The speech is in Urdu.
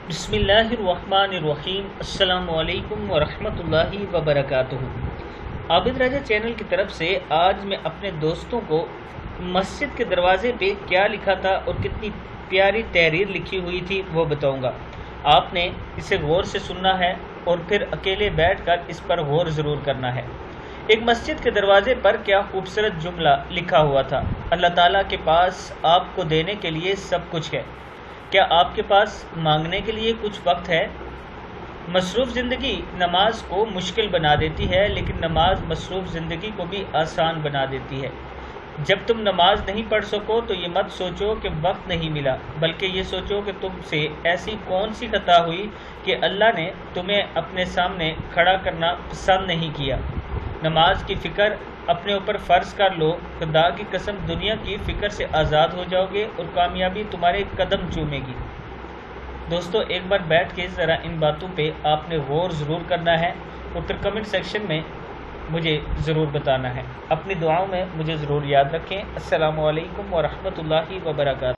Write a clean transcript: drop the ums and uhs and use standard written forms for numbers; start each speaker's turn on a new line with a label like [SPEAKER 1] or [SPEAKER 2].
[SPEAKER 1] بسم اللہ الرحمن الرحیم۔ السلام علیکم ورحمۃ اللہ وبرکاتہ۔ عابد راجہ چینل کی طرف سے آج میں اپنے دوستوں کو مسجد کے دروازے پہ کیا لکھا تھا اور کتنی پیاری تحریر لکھی ہوئی تھی وہ بتاؤں گا۔ آپ نے اسے غور سے سننا ہے اور پھر اکیلے بیٹھ کر اس پر غور ضرور کرنا ہے۔ ایک مسجد کے دروازے پر کیا خوبصورت جملہ لکھا ہوا تھا۔ اللہ تعالیٰ کے پاس آپ کو دینے کے لیے سب کچھ ہے، کیا آپ کے پاس مانگنے کے لیے کچھ وقت ہے؟ مصروف زندگی نماز کو مشکل بنا دیتی ہے، لیکن نماز مصروف زندگی کو بھی آسان بنا دیتی ہے۔ جب تم نماز نہیں پڑھ سکو تو یہ مت سوچو کہ وقت نہیں ملا، بلکہ یہ سوچو کہ تم سے ایسی کون سی خطا ہوئی کہ اللہ نے تمہیں اپنے سامنے کھڑا کرنا پسند نہیں کیا۔ نماز کی فکر اپنے اوپر فرض کر لو، خدا کی قسم دنیا کی فکر سے آزاد ہو جاؤ گے اور کامیابی تمہارے قدم چومے گی۔ دوستو، ایک بار بیٹھ کے ذرا ان باتوں پہ آپ نے غور ضرور کرنا ہے اور پھر کمنٹ سیکشن میں مجھے ضرور بتانا ہے۔ اپنی دعاؤں میں مجھے ضرور یاد رکھیں۔ السلام علیکم ورحمۃ اللہ وبرکاتہ۔